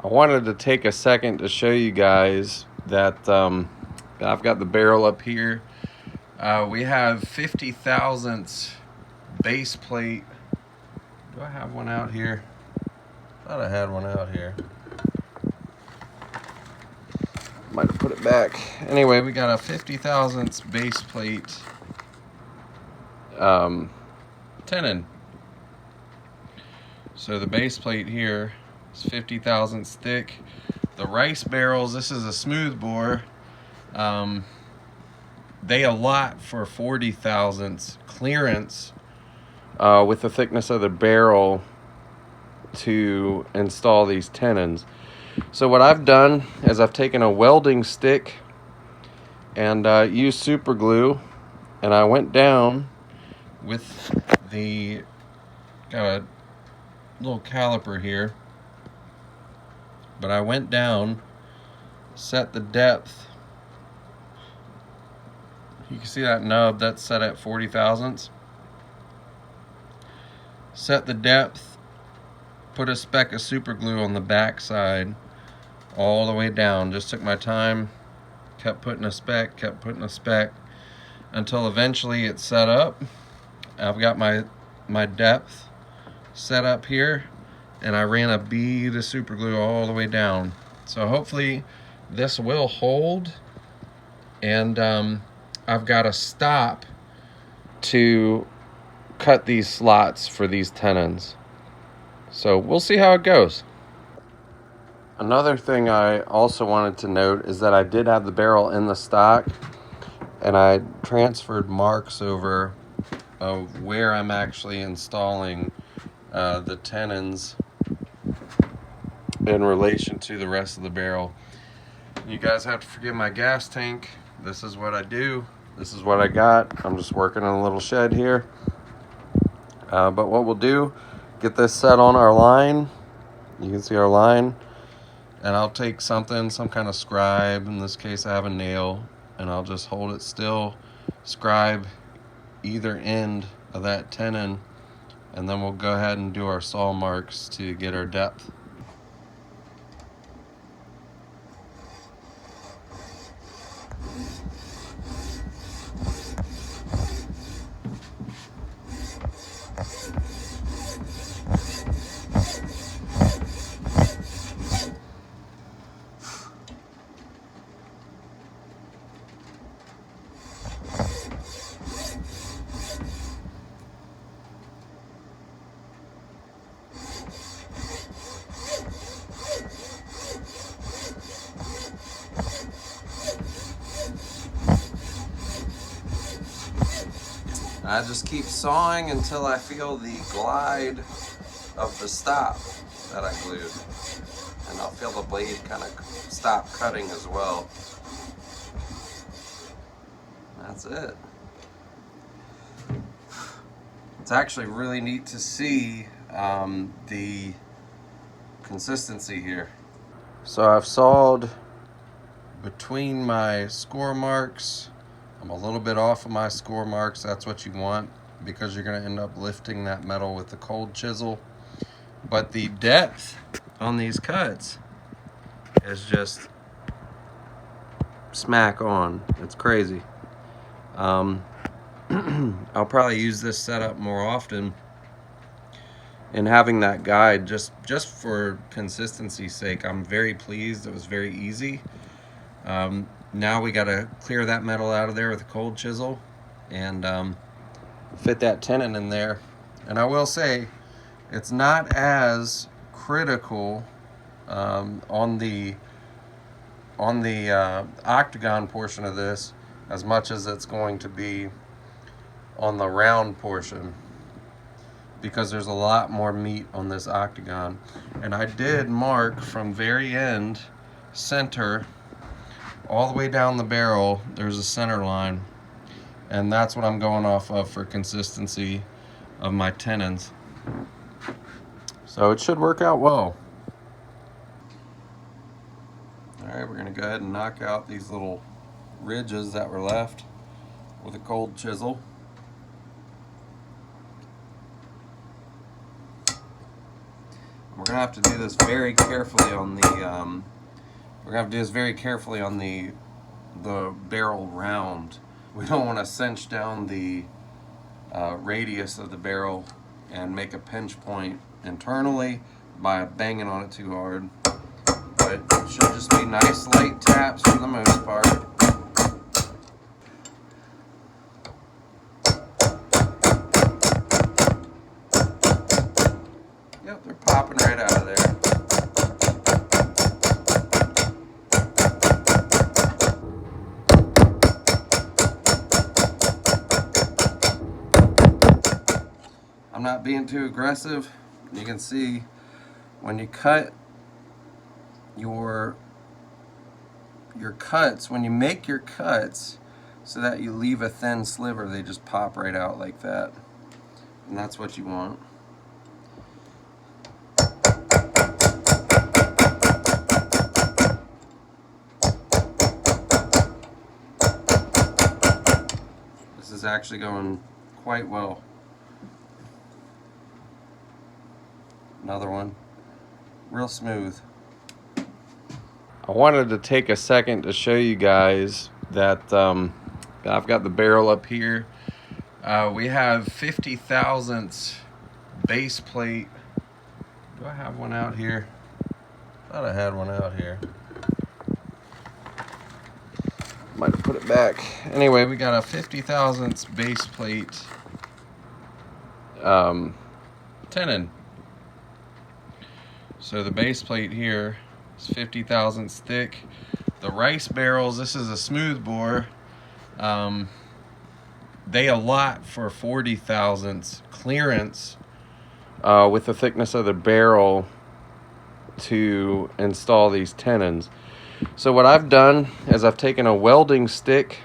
I wanted to take a second to show you guys that I've got the barrel up here. We have 50 thousandths base plate. Do I have one out here? Thought I had one out here. Might have put it back. Anyway, we got a 50 thousandths base plate tenon. So the base plate here is 50 thousandths thick. The rice barrels, this is a SMOOTHBORE. They allot for 40 thousandths clearance with the thickness of the barrel to install these tenons. So what I've done is I've taken a welding stick and used super glue, and I went down with the got a little caliper here, but I went down, set the depth. You can see that nub that's set at 40 thousandths. Set the depth, put a speck of super glue on the back side all the way down. Just took my time, kept putting a speck, until eventually it's set up. I've got my depth set up here, and I ran a bead of super glue all the way down. So hopefully this will hold, and I've got a stop to cut these slots for these tenons. So we'll see how it goes. Another thing I also wanted to note is that I did have the barrel in the stock, and I transferred marks over of where I'm actually installing the tenons in relation to the rest of the barrel. You guys have to forgive my gas tank. This is what I do. This is what I got. I'm just working in a little shed here. But what we'll do, get this set on our line. You can see our line. And I'll take something, some kind of scribe. In this case, I have a nail. And I'll just hold it still, scribe either end of that tenon. And then we'll go ahead and do our saw marks to get our depth. I just keep sawing until I feel the glide of the stop that I glued. And I'll feel the blade kind of stop cutting as well. That's it. It's actually really neat to see the consistency here. So I've sawed between my score marks. I'm a little bit off of my score marks. That's what you want, because you're going to end up lifting that metal with the cold chisel. But the depth on these cuts is just smack on. It's crazy. I'll probably use this setup more often, and having that guide just for consistency's sake. I'm very pleased. It was very easy. Now we got to clear that metal out of there with a cold chisel and fit that tenon in there. And I will say, it's not as critical on the octagon portion of this as much as it's going to be on the round portion, because there's a lot more meat on this octagon. And I did mark from very end, center, all the way down the barrel. There's a center line, and that's what I'm going off of for consistency of my tenons. So it should work out well. Alright, we're going to go ahead and knock out these little ridges that were left with a cold chisel. We're going gonna have to do this very carefully on the the barrel round. We don't want to cinch down the radius of the barrel and make a pinch point internally by banging on it too hard. But it should just be nice light taps for the most part. Yep, they're popping right out of there. I'm not being too aggressive. You can see when you cut your cuts, when you make your cuts so that you leave a thin sliver, they just pop right out like that. And that's what you want. This is actually going quite well. Another one, real smooth. I wanted to take a second to show you guys that I've got the barrel up here. We have 50 thousandths base plate. Do I have one out here? Thought I had one out here. Might have put it back. Anyway, we got a 50 thousandths base plate tenon. So the base plate here is 50 thousandths thick. The rice barrels, this is a SMOOTHBORE. They allot for 40 thousandths clearance with the thickness of the barrel to install these tenons. So what I've done is I've taken a welding stick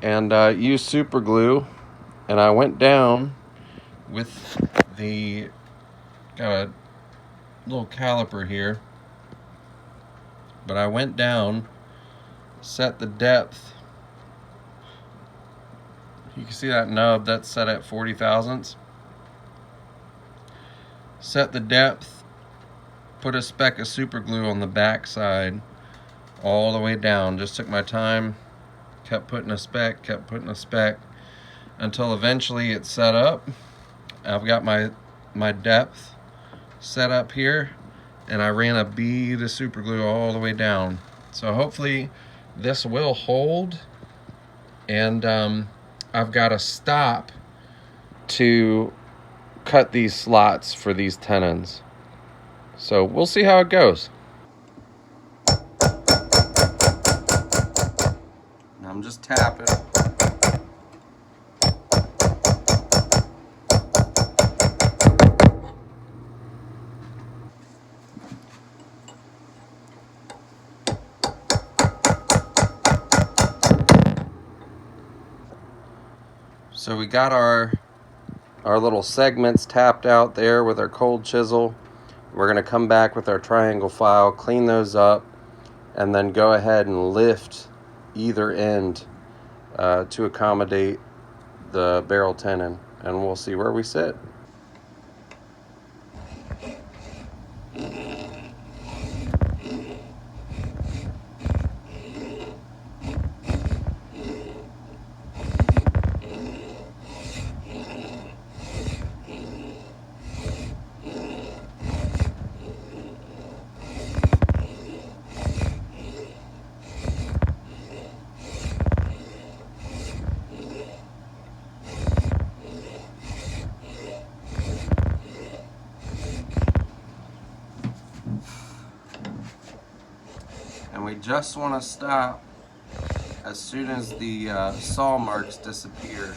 and used super glue, and I went down with the, got a little caliper here, but I went down, set the depth. You can see that nub, that's set at 40 thousandths. Set the depth, put a speck of super glue on the back side all the way down. Just took my time, kept putting a speck, until eventually it's set up. I've got my depth set up here, and I ran a bead of super glue all the way down. So hopefully this will hold, and I've got a stop to cut these slots for these tenons. So we'll see how it goes. I'm just tapping. So we got our little segments tapped out there with our cold chisel. We're going to come back with our triangle file, clean those up, and then go ahead and lift either end to accommodate the barrel tenon, and we'll see where we sit. And we just want to stop as soon as the saw marks disappear.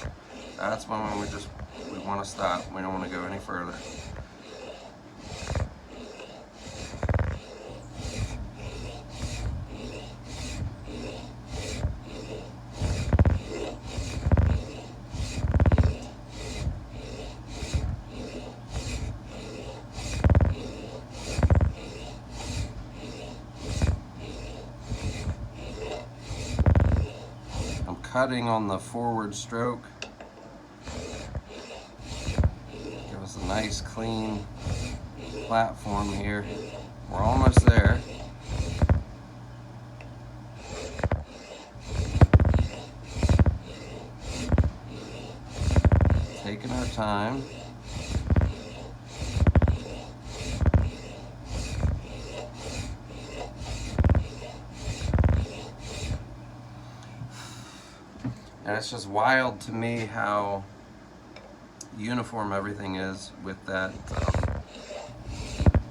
That's when we want to stop. We don't want to go any further. Cutting on the forward stroke. Give us a nice clean platform here. We're almost there. Taking our time. And it's just wild to me how uniform everything is with that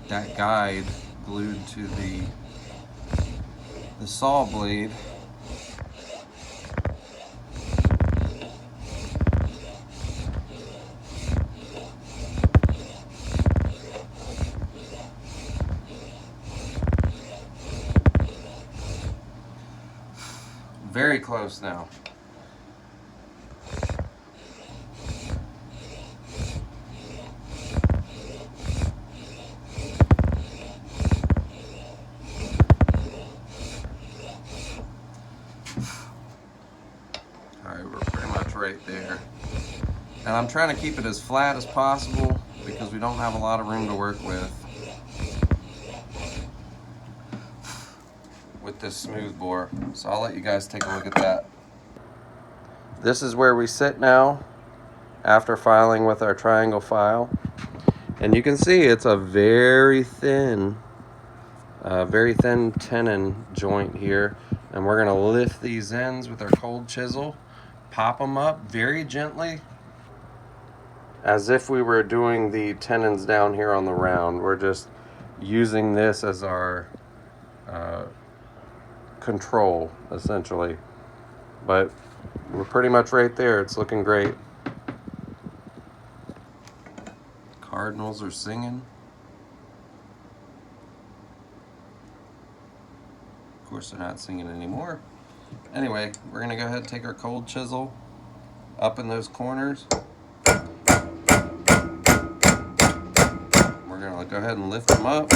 that guide glued to the saw blade. Very close now. Alright, we're pretty much right there. And I'm trying to keep it as flat as possible because we don't have a lot of room to work with this smooth bore. So I'll let you guys take a look at that. This is where we sit now after filing with our triangle file. And you can see it's a very thin tenon joint here. And we're gonna lift these ends with our cold chisel, pop them up very gently, as if we were doing the tenons down here on the round. We're just using this as our control, essentially. But we're pretty much right there. It's looking great. Cardinals are singing. Of course, they're not singing anymore. Anyway, we're gonna go ahead and take our cold chisel up in those corners. We're gonna go ahead and lift them up.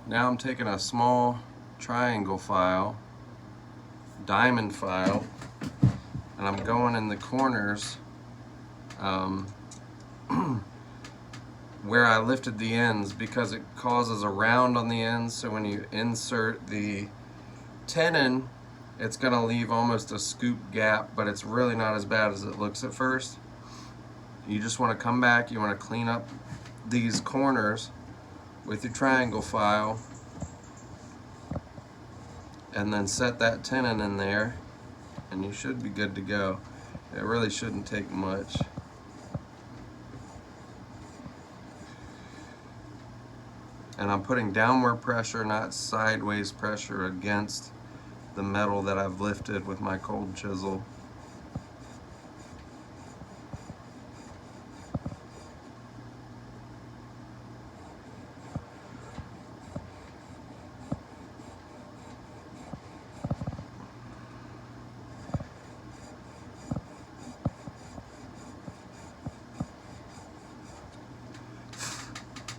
Now I'm taking a small triangle file, diamond file, and I'm going in the corners where I lifted the ends, because it causes a round on the ends. So when you insert the tenon, it's going to leave almost a scoop gap, but it's really not as bad as it looks at first. You just want to come back, you want to clean up these corners with your triangle file, and then set that tenon in there, and you should be good to go. It really shouldn't take much. And I'm putting downward pressure, not sideways pressure, against the metal that I've lifted with my cold chisel.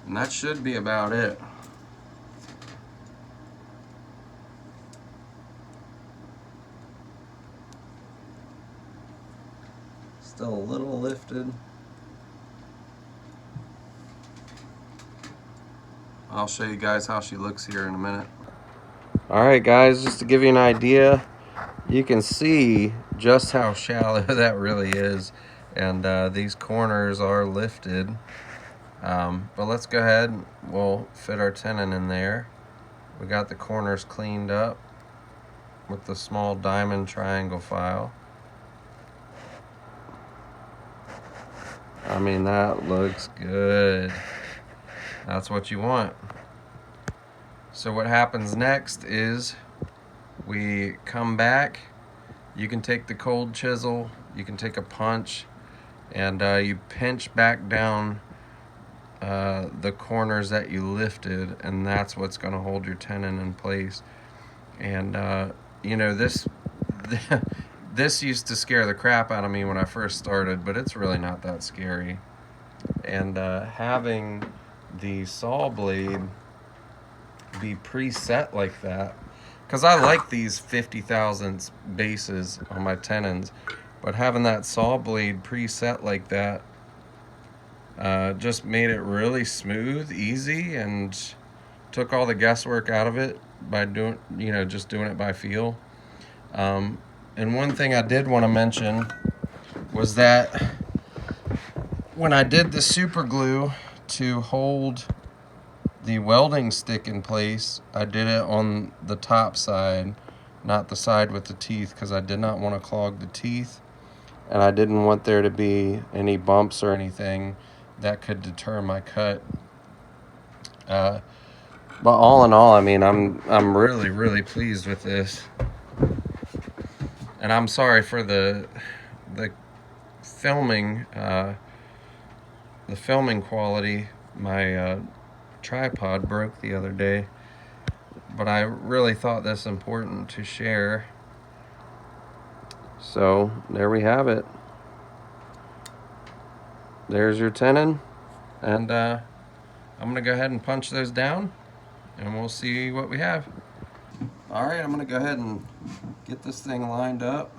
And that should be about it. Still a little lifted. I'll show you guys how she looks here in a minute. Alright guys, just to give you an idea, you can see just how shallow that really is. And these corners are lifted. But let's go ahead, we'll fit our tenon in there. We got the corners cleaned up with the small diamond triangle file. I mean, that looks good. That's what you want. So what happens next is we come back. You can take the cold chisel, you can take a punch, and you pinch back down the corners that you lifted, and that's what's going to hold your tenon in place. And you know, this used to scare the crap out of me when I first started, but it's really not that scary. And having the saw blade be preset like that, because I like these 50 thousandths bases on my tenons, but having that saw blade preset like that just made it really smooth, easy, and took all the guesswork out of it by doing, just doing it by feel. And one thing I did want to mention was that when I did the super glue to hold the welding stick in place, I did it on the top side, not the side with the teeth, because I did not want to clog the teeth, and I didn't want there to be any bumps or anything that could deter my cut. But all in all, I mean, I'm really, really pleased with this. And I'm sorry for the filming, the filming quality. My tripod broke the other day, but I really thought this important to share. So there we have it. There's your tenon, and I'm gonna go ahead and punch those down, and we'll see what we have. All right, I'm gonna go ahead and get this thing lined up,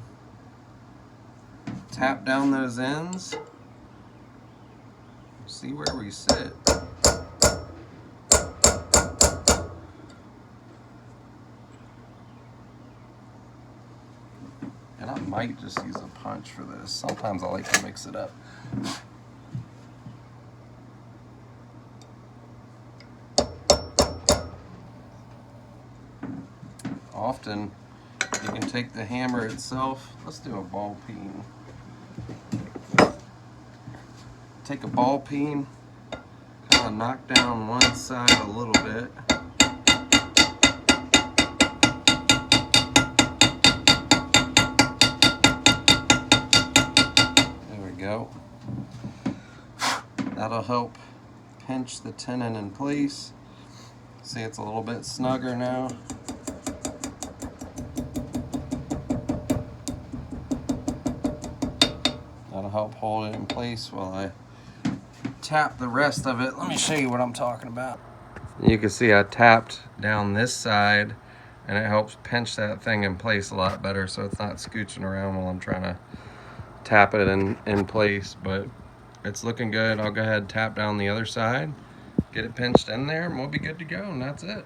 tap down those ends, see where we sit. And I might just use a punch for this. Sometimes I like to mix it up. Often you can take the hammer itself. Let's do a ball peen. Take a ball peen, kind of knock down one side a little bit. There we go. That'll help pinch the tenon in place. See, it's a little bit snugger now. That'll help hold it in place while I tap the rest of it. Let me show you what I'm talking about. You can see I tapped down this side, and it helps pinch that thing in place a lot better, so it's not scooching around while I'm trying to tap it in place. But it's looking good. I'll go ahead and tap down the other side, get it pinched in there, and we'll be good to go, and that's it.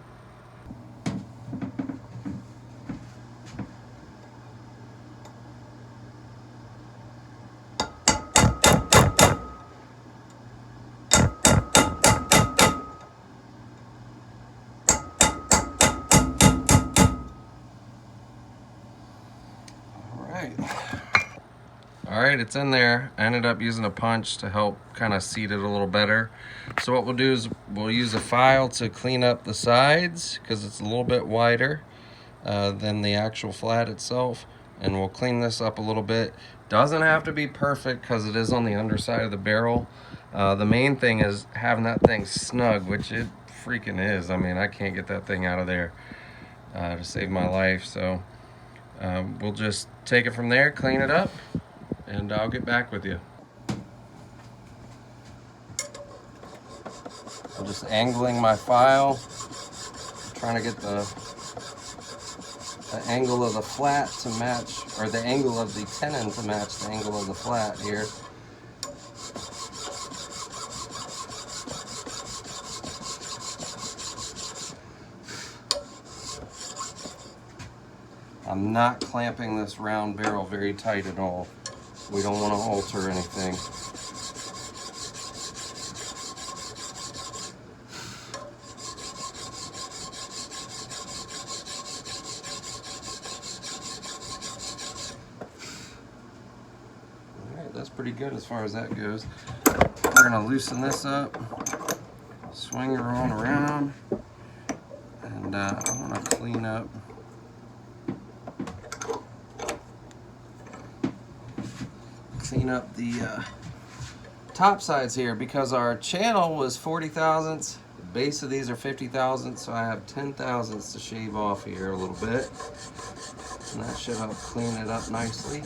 All right, it's in there. I ended up using a punch to help kind of seat it a little better. So what we'll do is we'll use a file to clean up the sides because it's a little bit wider than the actual flat itself. And we'll clean this up a little bit. Doesn't have to be perfect because it is on the underside of the barrel. The main thing is having that thing snug, which it freaking is. I mean, I can't get that thing out of there to save my life. So we'll just take it from there, clean it up, and I'll get back with you. I'm just angling my file, trying to get the angle of the flat to match, or the angle of the tenon to match the angle of the flat here. I'm not clamping this round barrel very tight at all. We don't want to alter anything. Alright, that's pretty good as far as that goes. We're going to loosen this up, swing her on around, and I want to clean up the top sides here, because our channel was 40 thousandths. The base of these are 50 thousandths, so I have 10 thousandths to shave off here a little bit, and that should help clean it up nicely.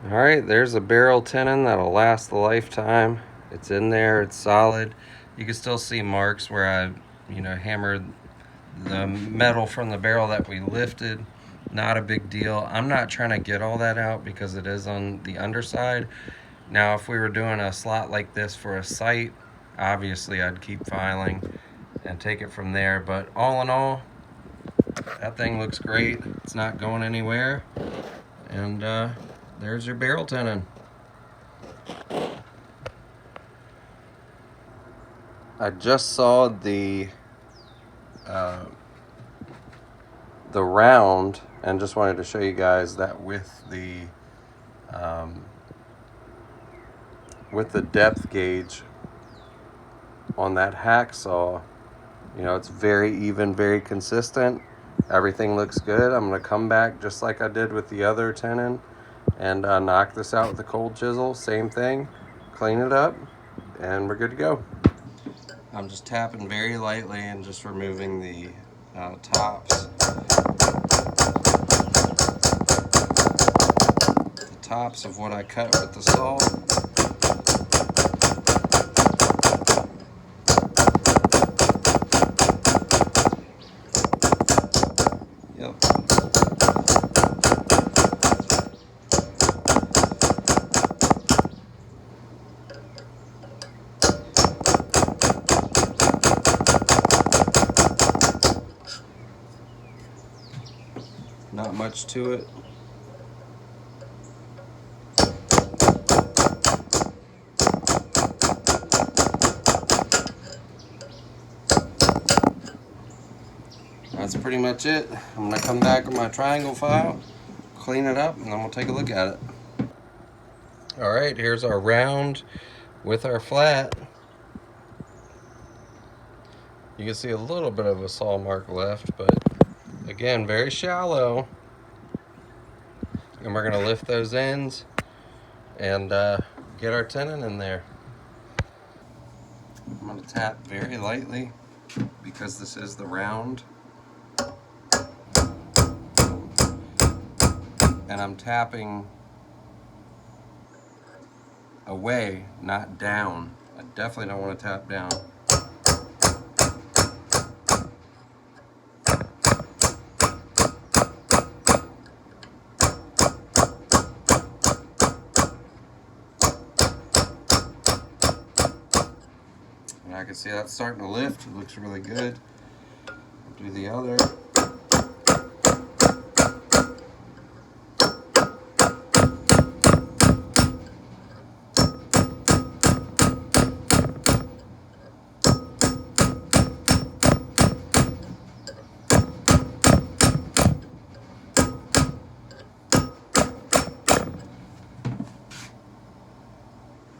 All right, there's a barrel tenon that'll last a lifetime. It's in there, it's solid. You can still see marks where I, hammered the metal from the barrel that we lifted. Not a big deal. I'm not trying to get all that out because it is on the underside. Now, if we were doing a slot like this for a sight, obviously I'd keep filing and take it from there. But all in all, that thing looks great. It's not going anywhere. And there's your barrel tenon. I just saw the round and just wanted to show you guys that with the depth gauge on that hacksaw, it's very even, very consistent. Everything looks good. I'm going to come back just like I did with the other tenon and knock this out with a cold chisel. Same thing. Clean it up and we're good to go. I'm just tapping very lightly and just removing the tops. The tops of what I cut with the saw. Yep. Not much to it. That's pretty much it. I'm gonna come back with my triangle file, clean it up, and then we'll take a look at it. All right, here's our round with our flat. You can see a little bit of a saw mark left, but again, very shallow. And we're gonna lift those ends and get our tenon in there. I'm gonna tap very lightly because this is the round. And I'm tapping away, not down. I definitely don't want to tap down. And I can see that's starting to lift. It looks really good. Do the other.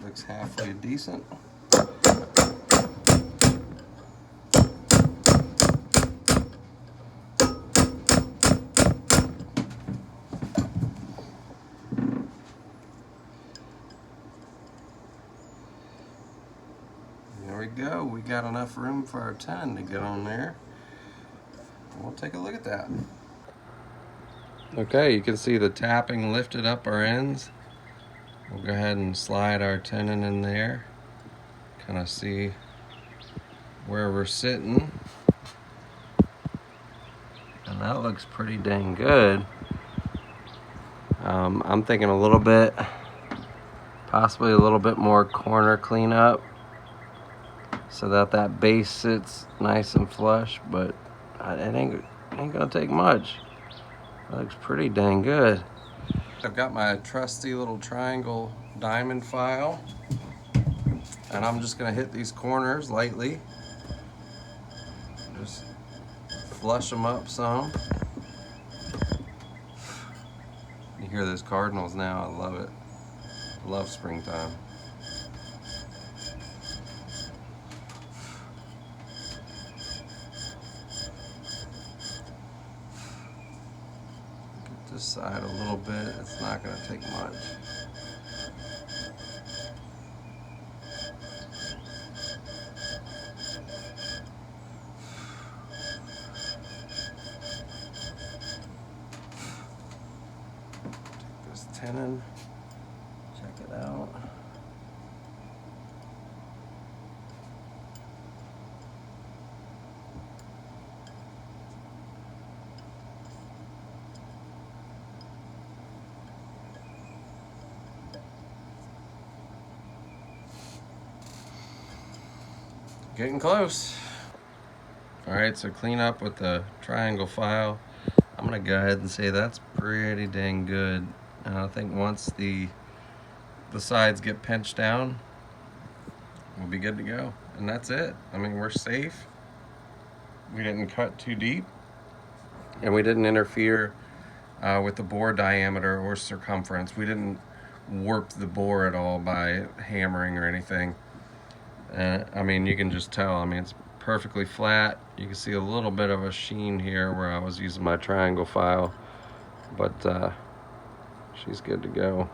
Looks halfway decent. There we go. We got enough room for our tenon to get on there. We'll take a look at that. Okay, you can see the tapping lifted up our ends. We'll go ahead and slide our tenon in there. Kind of see where we're sitting. And that looks pretty dang good. I'm thinking a little bit, possibly a little bit more corner cleanup so that base sits nice and flush, but it ain't gonna take much. It looks pretty dang good. I've got my trusty little triangle diamond file, and I'm just gonna hit these corners lightly. Just flush them up some. You hear those cardinals now, I love it. I love springtime. Get this side a little bit, it's not gonna take much. Tenon. Getting close. All right, so clean up with the triangle file. I'm gonna go ahead and say that's pretty dang good. And I think once the sides get pinched down, we'll be good to go. And that's it. I mean, we're safe. We didn't cut too deep, and we didn't interfere with the bore diameter or circumference. We didn't warp the bore at all by hammering or anything. I mean, you can just tell. I mean, it's perfectly flat. You can see a little bit of a sheen here where I was using my triangle file, but she's good to go.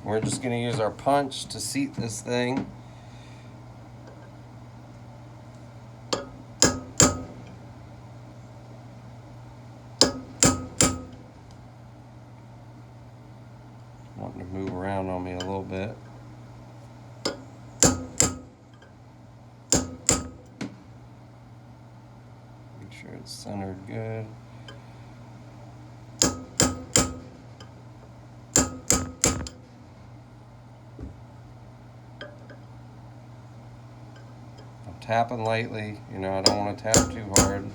We're just gonna use our punch to seat this thing. Wanting to move around on me a little bit. Make sure it's centered good. I'm tapping lightly, you know, I don't want to tap too hard.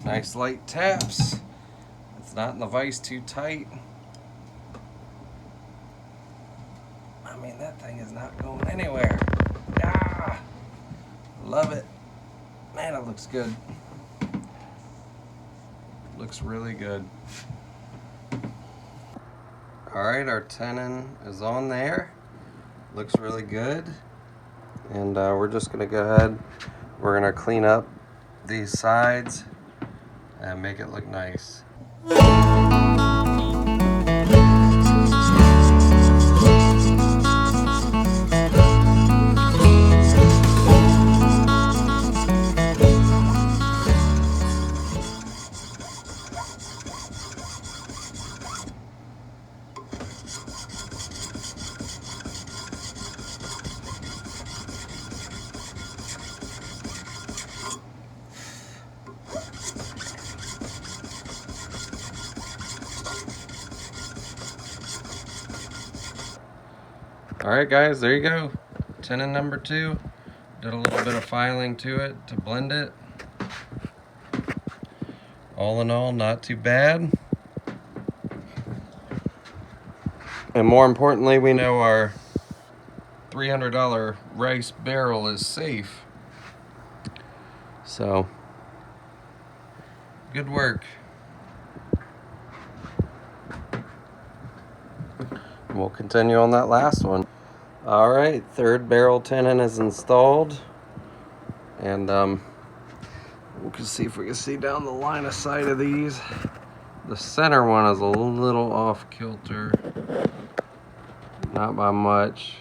Nice light taps. It's not in the vise too tight. I mean, that thing is not going anywhere. Ah, love it. Man, it looks good. Looks really good. All right, our tenon is on there. Looks really good. And we're just gonna go ahead. We're gonna clean up these sides and make it look nice. All right, guys, there you go. Tenon number 2. Did a little bit of filing to it to blend it. All in all, not too bad. And more importantly, we know our $300 rice barrel is safe. So, good work. We'll continue on that last one. All right, 3rd barrel tenon is installed. And we can see if we can see down the line of sight of these. The center one is a little off kilter. Not by much.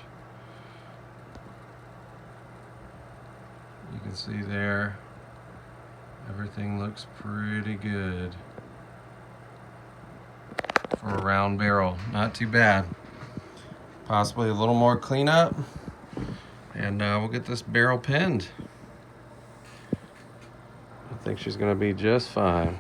You can see there, everything looks pretty good. For a round barrel, not too bad. Possibly a little more cleanup, and we'll get this barrel pinned. I think she's gonna be just fine.